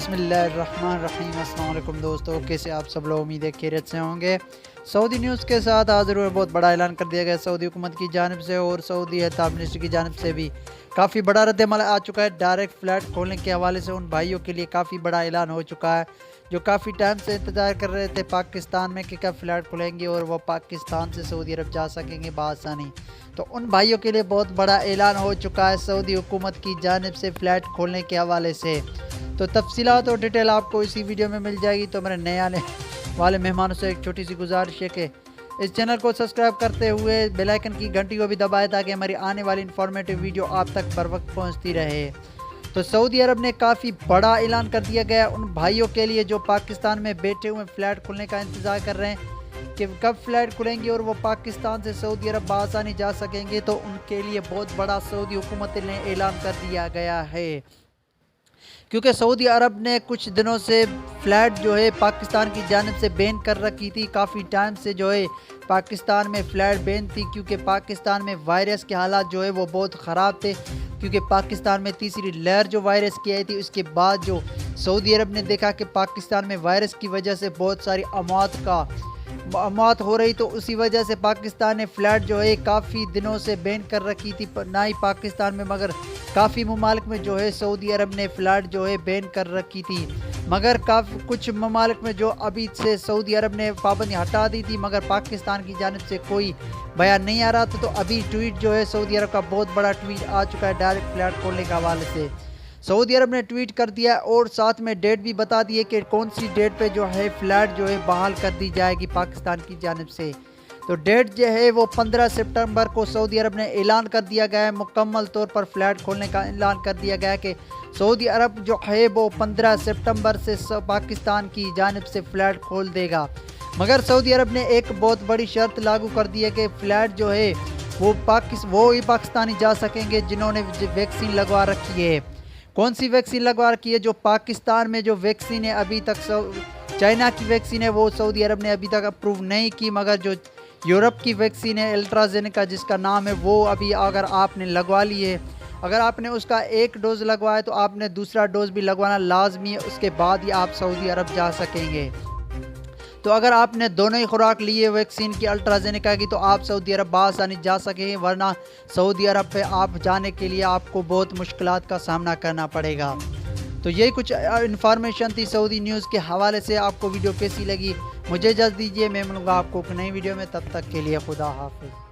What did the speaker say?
बिस्मिल्लाहिर्रहमानिर्रहीम। अस्सलाम वालेकुम दोस्तों, कैसे आप सब लोग? उम्मीद है खैरियत से होंगे। सऊदी न्यूज़ के साथ हाजिर हुए। बहुत बड़ा ऐलान कर दिया गया सऊदी हुकूमत की जानिब से और सऊदी हताब मिनिस्ट्री की जानिब से भी काफ़ी बड़ा रद्द-ए-अमल आ चुका है। डायरेक्ट फ़्लैट खोलने के हवाले से उन भाइयों के लिए काफ़ी बड़ा ऐलान हो चुका है जो काफ़ी टाइम से इंतज़ार कर रहे थे पाकिस्तान में कि कब फ़्लैट खुलेंगे और वो पाकिस्तान से सऊदी अरब जा सकेंगे बआसानी। तो उन भाइयों के लिए बहुत बड़ा ऐलान हो चुका है सऊदी हुकूमत की जानिब से फ़्लैट खोलने के हवाले से। तो तफ़सीलात और डिटेल आपको इसी वीडियो में मिल जाएगी। तो मेरे नए आने वाले मेहमानों से एक छोटी सी गुजारिश है कि इस चैनल को सब्सक्राइब करते हुए बेल आइकन की घंटी को भी दबाएं ताकि हमारी आने वाली इन्फॉर्मेटिव वीडियो आप तक बर वक्त पहुँचती रहे। तो सऊदी अरब ने काफ़ी बड़ा ऐलान कर दिया गया उन भाइयों के लिए जो पाकिस्तान में बैठे हुए फ़्लैट खुलने का इंतज़ार कर रहे हैं कि कब फ़्लैट खुलेंगे और वो पाकिस्तान से सऊदी अरब बआसानी जा सकेंगे। तो उनके लिए बहुत बड़ा सऊदी हुकूमत ने ऐलान कर दिया गया है, क्योंकि सऊदी अरब ने कुछ दिनों से फ़्लैट जो है पाकिस्तान की जानिब से बैन कर रखी थी। काफ़ी टाइम से जो है पाकिस्तान में फ़्लैट बैन थी, क्योंकि पाकिस्तान में वायरस के हालात जो है वो बहुत ख़राब थे। क्योंकि पाकिस्तान में तीसरी लहर जो वायरस की आई थी, उसके बाद जो सऊदी अरब ने देखा कि पाकिस्तान में वायरस की वजह से बहुत सारी अमवात हो रही, तो उसी वजह से पाकिस्तान ने फ़्लैट जो है काफ़ी दिनों से बैन कर रखी थी। ना ही पाकिस्तान में मगर काफ़ी ममालिक में जो है सऊदी अरब ने फ़्लैट जो है बैन कर रखी थी। मगर काफ़ी कुछ ममालिक में जो अभी से सऊदी अरब ने पाबंदी हटा दी थी, मगर पाकिस्तान की जानिब से कोई बयान नहीं आ रहा था। तो अभी ट्वीट जो है सऊदी अरब का बहुत बड़ा ट्वीट आ चुका है डायरेक्ट फ़्लैट खोलने के हवाले से। सऊदी अरब ने ट्वीट कर दिया और साथ में डेट भी बता दी है कि कौन सी डेट पे जो है फ़्लैट जो है बहाल कर दी जाएगी पाकिस्तान की जानिब से। तो डेट जो है वो 15 सितंबर को सऊदी अरब ने ऐलान कर दिया गया है। मुकम्मल तौर पर फ़्लैट खोलने का ऐलान कर दिया गया है कि सऊदी अरब जो है वो 15 सितंबर से पाकिस्तान की जानिब से फ़्लैट खोल देगा। मगर सऊदी अरब ने एक बहुत बड़ी शर्त लागू कर दी है कि फ़्लैट जो है वो ही पाकिस्तानी जा सकेंगे जिन्होंने वैक्सीन लगवा रखी है। कौन सी वैक्सीन लगवा रखी है? जो पाकिस्तान में जो वैक्सीन है अभी तक चाइना की वैक्सीन है वो सऊदी अरब ने अभी तक अप्रूव नहीं की, मगर जो यूरोप की वैक्सीन है एस्ट्राज़ेनेका जिसका नाम है, वो अभी अगर आपने लगवा ली है, अगर आपने उसका एक डोज़ लगवाया तो आपने दूसरा डोज़ भी लगवाना लाजमी है, उसके बाद ही आप सऊदी अरब जा सकेंगे। तो अगर आपने दोनों ही खुराक ली है वैक्सीन की एस्ट्राज़ेनेका की तो आप सऊदी अरब बआसानी जा सकेंगे, वरना सऊदी अरब पे आप जाने के लिए आपको बहुत मुश्किलात का सामना करना पड़ेगा। तो यही कुछ इन्फॉर्मेशन थी सऊदी न्यूज़ के हवाले से। आपको वीडियो कैसी लगी मुझे इजाज़त दीजिए, मैं मिलूँगा आपको एक नई वीडियो में। तब तक के लिए खुदा हाफिज़।